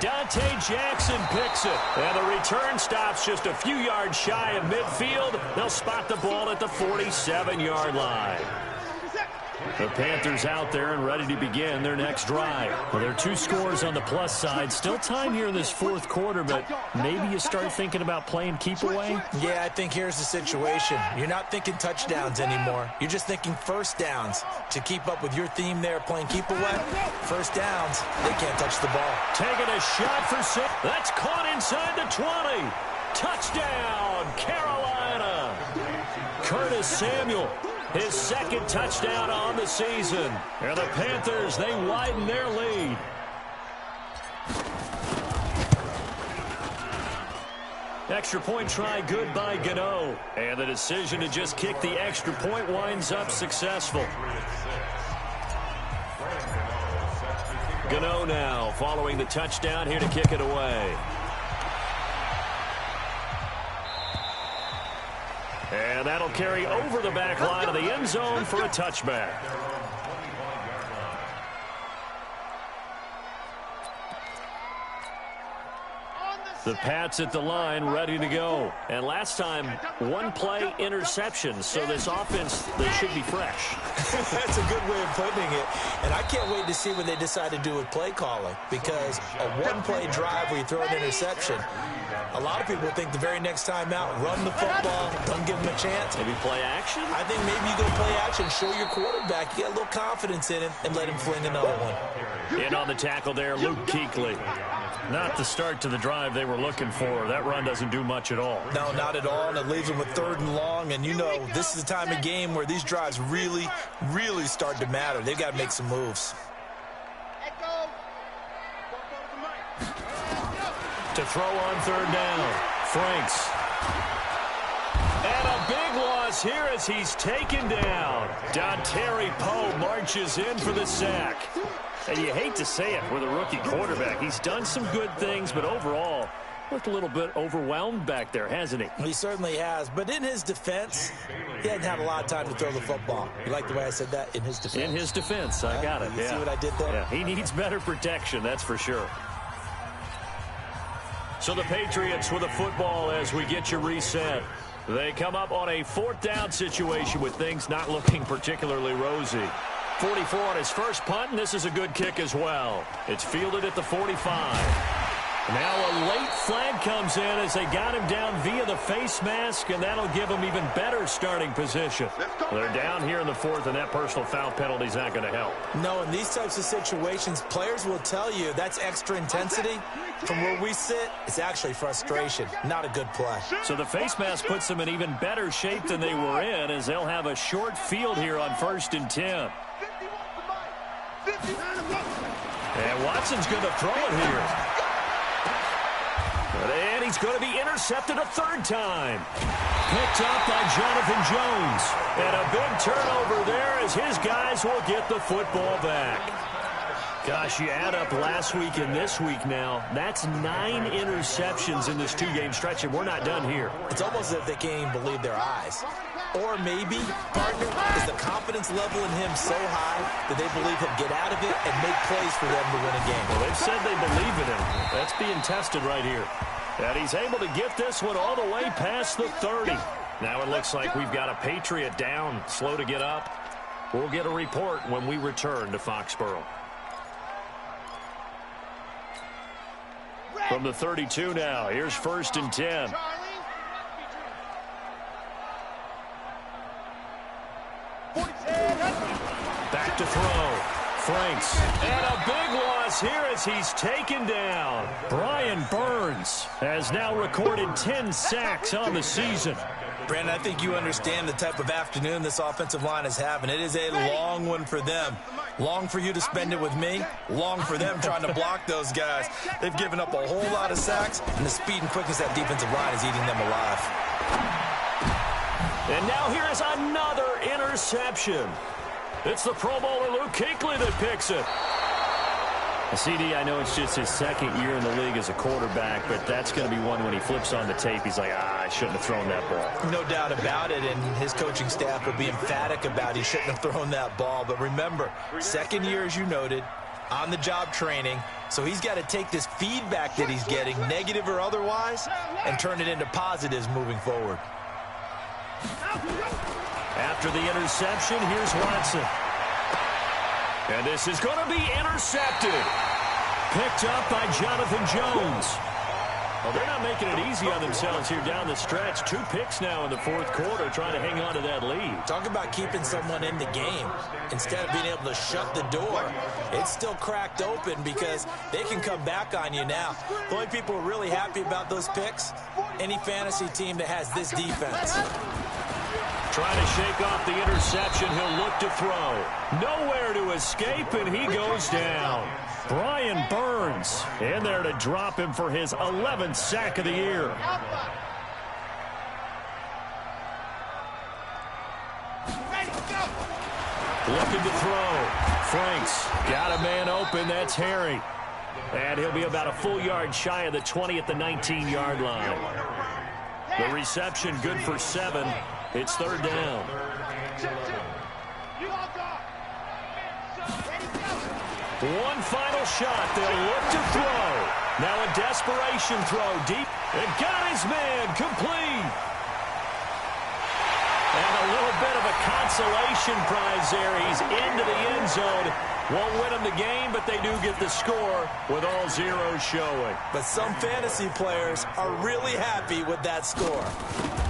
Dante Jackson picks it. And the return stops just a few yards shy of midfield. They'll spot the ball at the 47-yard line. The Panthers out there and ready to begin their next drive. Well, there are 2 scores on the plus side. Still time here in this 4th quarter, but maybe you start thinking about playing keep away? Yeah, I think here's the situation. You're not thinking touchdowns anymore. You're just thinking first downs. To keep up with your theme there, playing keep away, first downs, they can't touch the ball. Taking a shot for 6. That's caught inside the 20. Touchdown, Carolina. Curtis Samuel. His 2nd touchdown on the season. And the Panthers, they widen their lead. Extra point try good by Gano. And the decision to just kick the extra point winds up successful. Gano now following the touchdown here to kick it away. And that'll carry over the back line of the end zone for a touchback. The Pats at the line, ready to go. And last time, 1 play interception. So this offense, they should be fresh. That's a good way of putting it. And I can't wait to see what they decide to do with play calling. Because a 1-play drive where you throw an interception, A lot of people think the very next time out, run the football, don't give him a chance. Maybe play action? I think maybe you go play action, show your quarterback, you get a little confidence in him, and let him fling another one. In on the tackle there, Luke Kuechly. Not the start to the drive they were looking for. That run doesn't do much at all. No, not at all, and it leaves them with 3rd and long, and you know this is the time of game where these drives really, really start to matter. They've got to make some moves. To throw on 3rd down, Franks. And a big loss here as he's taken down. Dontari Poe marches in for the sack. And you hate to say it with a rookie quarterback. He's done some good things, but overall, looked a little bit overwhelmed back there, hasn't he? He certainly has. But in his defense, he hadn't had a lot of time to throw the football. You like the way I said that? In his defense. In his defense. I got it. You see what I did there? Yeah, he needs better protection, that's for sure. So the Patriots with a football as we get you reset. They come up on a 4th down situation with things not looking particularly rosy. 44 on his first punt, and this is a good kick as well. It's fielded at the 45. Now a late flag comes in as they got him down via the face mask, and that'll give him even better starting position. They're down here in the 4th, and that personal foul penalty is not going to help. No, in these types of situations, players will tell you that's extra intensity. From where we sit, it's actually frustration, not a good play. So the face mask puts them in even better shape than they were in as they'll have a short field here on 1st and 10. And Watson's going to throw it here. And he's going to be intercepted a 3rd time. Picked up by Jonathan Jones. And a big turnover there as his guys will get the football back. Gosh, you add up last week and this week now. That's 9 interceptions in this 2-game stretch, and we're not done here. It's almost as if they can't even believe their eyes. Or maybe, partner, is the confidence level in him so high that they believe he'll get out of it and make plays for them to win a game. Well, they've said they believe in him. That's being tested right here. And he's able to get this one all the way past the 30. Now it looks like we've got a Patriot down, slow to get up. We'll get a report when we return to Foxborough. From the 32 now, here's 1st and 10. Back to throw. Franks. And a big loss here as he's taken down. Brian Burns has now recorded 10 sacks on the season. Brandon, I think you understand the type of afternoon this offensive line is having. It is a long one for them. Long for you to spend it with me. Long for them trying to block those guys. They've given up a whole lot of sacks, and the speed and quickness of that defensive line is eating them alive. And now here is another interception. It's the Pro Bowler Luke Kuechly that picks it. CD, I know it's just his 2nd year in the league as a quarterback, but that's going to be one when he flips on the tape. He's like, I shouldn't have thrown that ball. No doubt about it, and his coaching staff will be emphatic about he shouldn't have thrown that ball. But remember, 2nd year, as you noted, on-the-job training, so he's got to take this feedback that he's getting, negative or otherwise, and turn it into positives moving forward. After the interception, here's Watson. And this is going to be intercepted. Picked up by Jonathan Jones. Well, they're not making it easy on themselves here down the stretch. 2 picks now in the 4th quarter trying to hang on to that lead. Talk about keeping someone in the game. Instead of being able to shut the door, it's still cracked open because they can come back on you now. The only people who are really happy about those picks, any fantasy team that has this defense. Trying to shake off the interception. He'll look to throw. Nowhere to escape, and he goes down. Brian Burns in there to drop him for his 11th sack of the year. Looking to throw. Franks got a man open. That's Harry. And he'll be about a full yard shy of the 20 at the 19-yard line. The reception good for 7. It's 3rd down. One final shot. They'll look to throw. Now a desperation throw deep. And got his man complete. And a little bit of a consolation prize there. He's into the end zone. Won't win them the game, but they do get the score with all zeros showing. But some fantasy players are really happy with that score.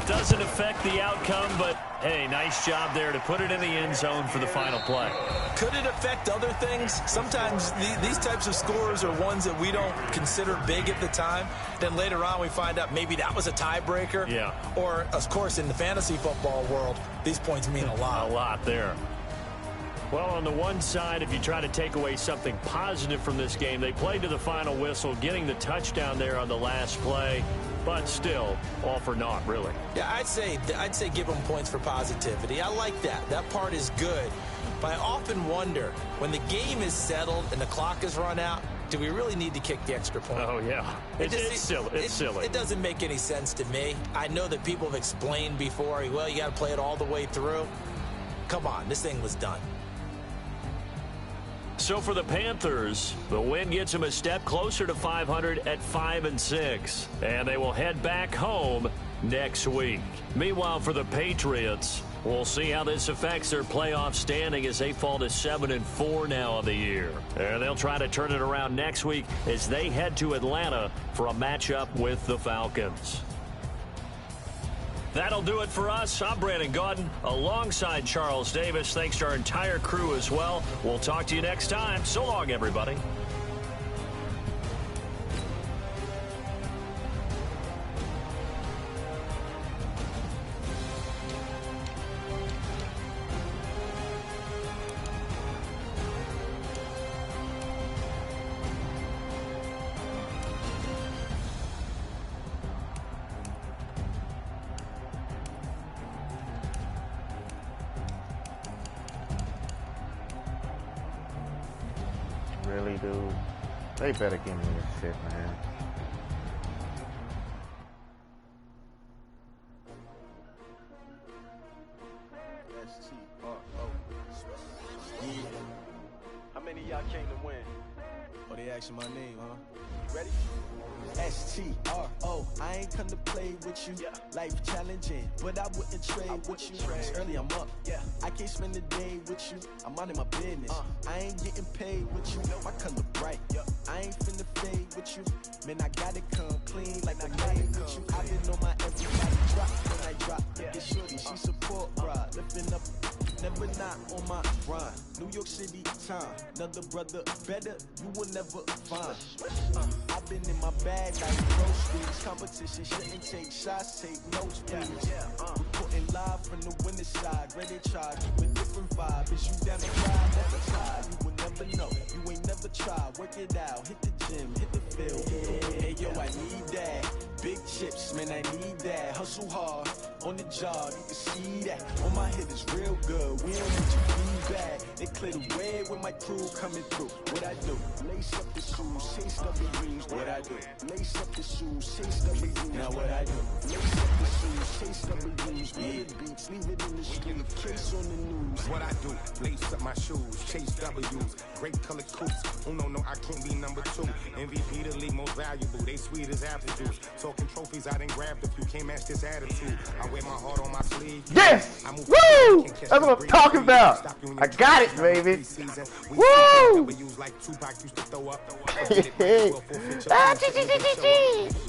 Doesn't affect the outcome, but, hey, nice job there to put it in the end zone for the final play. Could it affect other things? Sometimes these types of scores are ones that we don't consider big at the time. Then later on we find out maybe that was a tiebreaker. Yeah. Or, of course, in the fantasy football world, these points mean a lot. A lot there. Well, on the one side, if you try to take away something positive from this game, they played to the final whistle, getting the touchdown there on the last play. But still, all for naught, really. Yeah, I'd say give them points for positivity. I like that. That part is good. But I often wonder, when the game is settled and the clock is run out, do we really need to kick the extra point? Oh, yeah. It's silly. It's silly. It doesn't make any sense to me. I know that people have explained before, well, you got to play it all the way through. Come on, this thing was done. So for the Panthers, the win gets them a step closer to 500 at 5-6. And they will head back home next week. Meanwhile, for the Patriots, we'll see how this affects their playoff standing as they fall to 7-4 now on the year. And they'll try to turn it around next week as they head to Atlanta for a matchup with the Falcons. That'll do it for us. I'm Brandon Gaudin alongside Charles Davis. Thanks to our entire crew as well. We'll talk to you next time. So long, everybody. Really, dude? They better give me this shit, man. How many of y'all came to win? Oh, they asking my name, huh? You ready? S-T-R-O, I ain't come to play with you. Life challenging, but I wouldn't trade with you. It's early, I'm up. I can't spend the day with you. I'm out of my business. I ain't getting paid with you. My color bright. I ain't finna fade with you. Man, I gotta come clean like I made with you. I been on my everybody drop when I drop. Get shorty, she support ride. Lifting up, never not on my grind. New York City time. Another brother better, you will never find. I've been in my bag like groceries. Competition shouldn't take shots, take notes, please. Reporting live from the winning side. Ready to try, keep a different vibe. Is you down the ride? Never try. You will never know. You ain't never tried. Work it out. Hit the gym, hit the field. Hey yo, I need that. Big chips, man, I need that. Hustle hard on the job, you can see that. On my head is real good. We don't need your feedback. They clear the way with my crew coming through. What I do? Lace up the shoes, chase up the dreams. What I do? Lace up the shoes, chase up the dreams. Now what I do? Lace up the shoes, chase up the dreams. Leave the beats, leave it in the street. Case on the news. What I do? Lace up my shoes, chase W's. Great colored coops. Oh no, I can't be number 2. MVP the league most valuable. They sweet as apple juice. Talking trophies, I didn't grab the few. Can't match this attitude. I wear my heart on my sleeve. Yes! Woo! That's what I'm talking about. I got it, baby. Woo!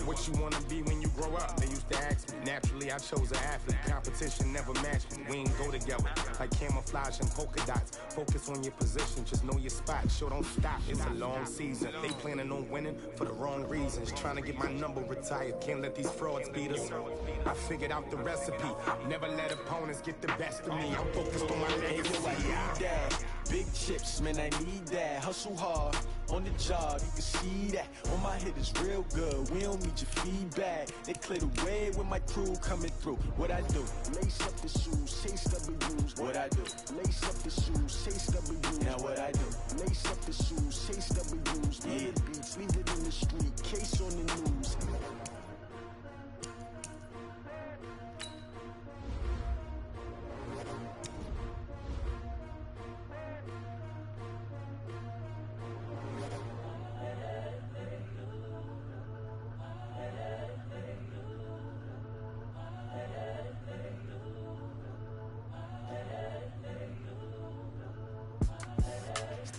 What you wanna be when you grow up? They used to ask me. Naturally, I chose an athlete. Competition never matched me. We ain't go together like camouflage and polka dots. Focus on your position, just know your spot. Sure, don't stop. It's a long season. They planning on winning for the wrong reasons. Trying to get my number retired. Can't let these frauds beat us. I figured out the recipe. Never let opponents get the best of me. I'm focused on my legacy. Big chips, man, I need that. Hustle hard on the job, you can see that. On my head is real good. We don't need your feedback. They clear the way with my crew coming through. What I do? Lace up the shoes, chase W's. What I do? Lace up the shoes, chase W's. Now what I do? Lace up the shoes, chase W's. Leave the beats, leave it in the street. Case on the news.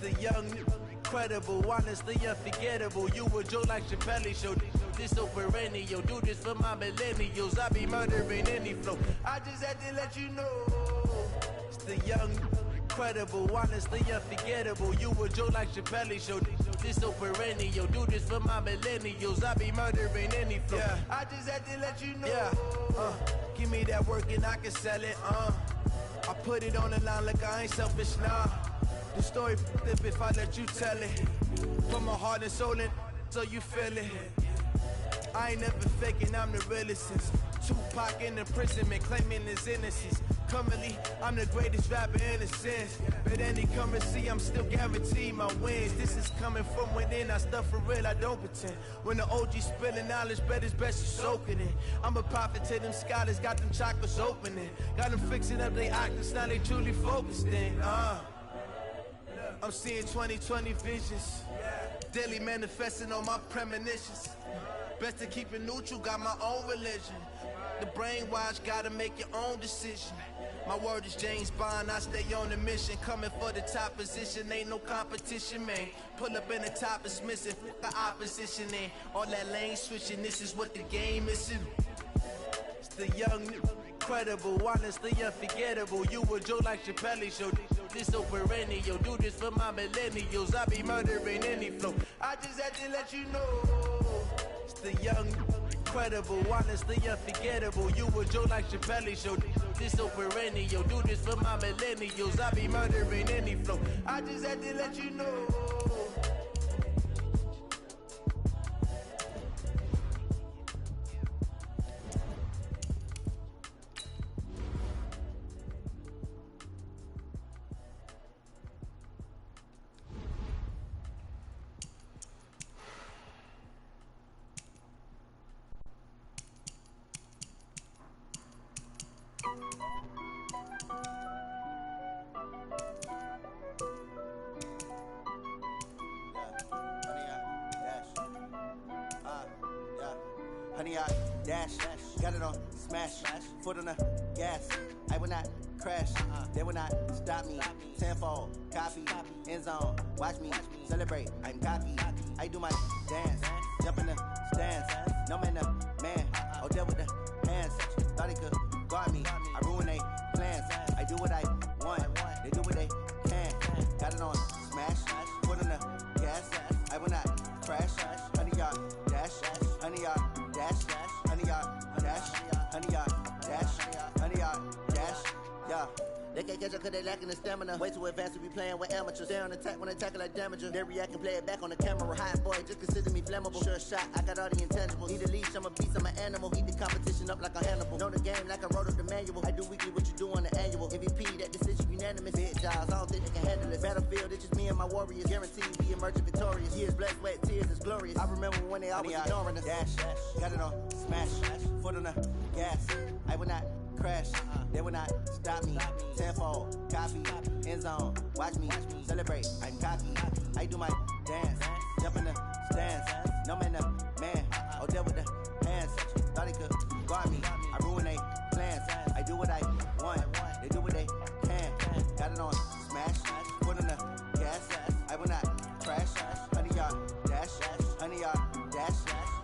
The young, incredible, honestly unforgettable. You a joke like Chappelle Show. This so perennial. Do this for my millennials. I be murdering any flow. I just had to let you know. It's the young, incredible, honestly unforgettable. You a joke like Chappelle Show. This so perennial. Do this for my millennials. I be murdering any flow. Yeah. I just had to let you know. Yeah. Give me that work and I can sell it. I put it on the line like I ain't selfish, nah. The story flip if I let you tell it. From my heart and soul and so you feel it. I ain't never faking, I'm the realest since Tupac in imprisonment, claiming his innocence. Currently, I'm the greatest rapper in a sense. But any currency, I'm still guaranteed my wins. This is coming from within, I stuff for real, I don't pretend. When the OG spilling knowledge, bet it's best you soak it in. I'm a prophet to them scholars, got them chakras opening. Got them fixing up they octaves, now they truly focused in. I'm seeing 2020 visions, daily manifesting on my premonitions. Best to keep it neutral, got my own religion. The brainwash, gotta make your own decision. My word is James Bond, I stay on the mission. Coming for the top position, ain't no competition, man. Pull up in the top is missing, fuck the opposition, and all that lane switching, this is what the game is. It's the young, incredible, honestly unforgettable. You a joke like Chappelle Show. This so perennial. Do this for my millennials. I be murdering any flow. I just had to let you know. It's the young, incredible, honestly unforgettable. You a joke like Chappelle Show. This so perennial. Do this for my millennials. I be murdering any flow. I just had to let you know. Honey, I dash, got it on smash, foot on the gas. I will not crash, they will not stop me. Tenfold, copy, end zone, watch me celebrate. I'm cocky, I do my dance, jump in the stands. No man, the man, oh there with the hands. Thought he could guard me, I ruin they plans. I do what I want, they do what they can. Got it on smash, foot on the gas. I will not crash, honey, y'all dash, honey, y'all dash, honey, y'all dash, honey, y'all dash, honey, y'all dash, yeah. They can't catch up cause they lacking the stamina. Way too advanced to be playing with amateurs. Stay on attack when they tackle like damager. They react and play it back on the camera. Hot boy, just consider me flammable. Sure shot, I got all the intangibles. Need a leash, I'm a beast, I'm an animal. Eat the competition up like a Hannibal. Know the game like I wrote up the manual. I do weekly what you do on the annual. MVP, that decision unanimous. Big jobs, I don't think they can handle it. Battlefield, it's just me and my warriors. Guaranteed we emerging victorious. Years, blood, sweat, tears, it's glorious. I remember when they always ignoring us. Dash, got it on smash, foot on the gas. I will not crash, they will not stop me. Tenfold, copy, end zone, watch me celebrate. I'm cocky, I do my dance, jump in the stands. No man, the man, oh there with the hands. Thought he could guard me, I ruin they plans. I do what I want, they do what they can. Got it on smash, foot on the gas. I will not crash, honey y'all dash, honey y'all dash,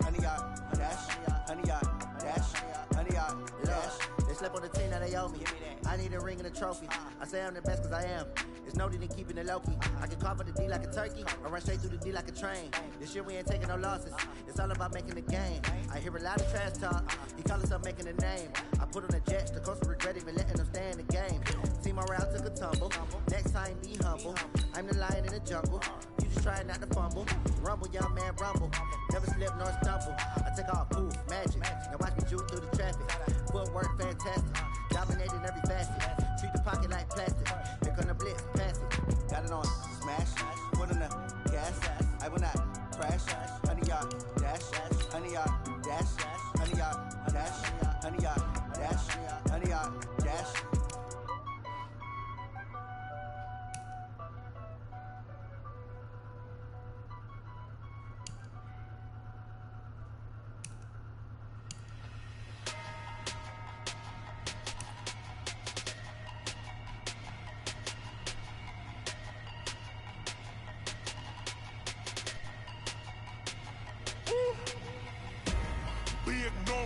honey y'all dash, honey y'all dash, honey y'all dash. They slept on the team, now they owe me. I need a ring and a trophy. I say I'm the best cause I am. It's no need in keeping it low-key. I can carve up the D like a turkey, or run straight through the D like a train. This year we ain't taking no losses. It's all about making the game. I hear a lot of trash talk. He call himself making a name. I put on the Jets, the coach will regret even letting them stay in the game. Team morale took a tumble. Next time be humble. I'm the lion in the jungle. You just try not to fumble. Rumble, young man, rumble. Never slip nor stumble. I take off, poof, magic. Now watch me juke through the traffic. Footwork fantastic. Dominating every facet. Treat the pocket like plastic. Here come the blitz, pass it. Got it on smash, foot on the gas. I will not crash. Honey y'all dash, honey y'all dash, honey y'all dash, honey y'all dash, honey y'all dash.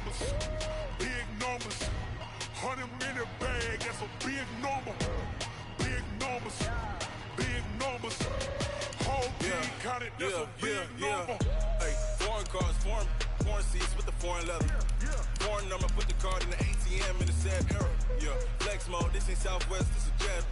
numbers, big numbers. 100 in the bag, that's a big number. Big numbers, big numbers. Whole team counted, that's a big number. Hey, foreign cars, foreign seats with the foreign leather. Foreign number, put the card in the ATM in the sad era. Yeah, flex mode, this ain't Southwest, this a jet.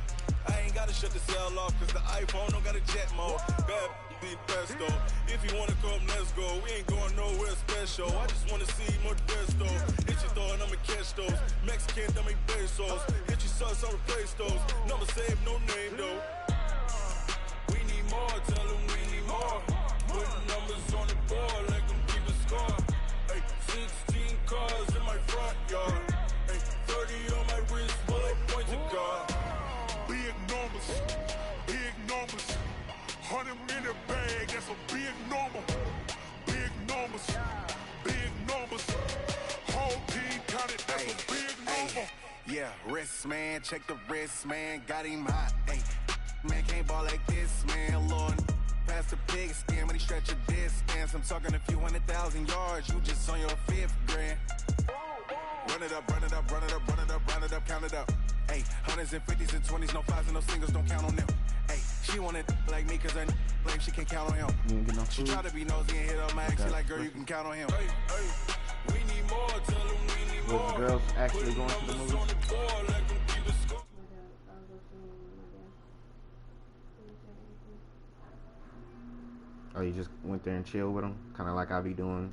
I ain't gotta shut the cell off, cause the iPhone don't got a jet mode. Bad be pesto. If you wanna come, let's go. We ain't going nowhere special. I just wanna see more pesto. Hit your thought, I'ma catch those. Mexican, don't make pesos. Hit your sus, I'll replace those. Number saved, no name though. We need more, tell them we need more. Putting numbers on the board like them keep a score. Hey, 16 cars in my front yard. Hey, 30 on my wrist, while I point to God. Big numbers, big numbers. 100 in the bag, that's a big number. Big numbers, big numbers. Whole team counted, that's a big number. Yeah, wrist man, check the wrist man, got him hot. Hey, man can't ball like this, man. Lord, past the pig skin when he stretch a distance. I'm talking a few 100,000 yards, you just on your 5th grand. Run it up, run it up, run it up, run it up, run it up, count it up. Hey, 100s and 50s and 20s, no 5s and no singles, don't count on them. Hey, she want it like me cause her like she can't count on him. She try to be nosy and hit up my ex, she like, girl, you can count on him. Hey, hey, we need more, tell them we need more. Was the girls actually going to the movie? Oh, you just went there and chilled with them? Kind of like I be doing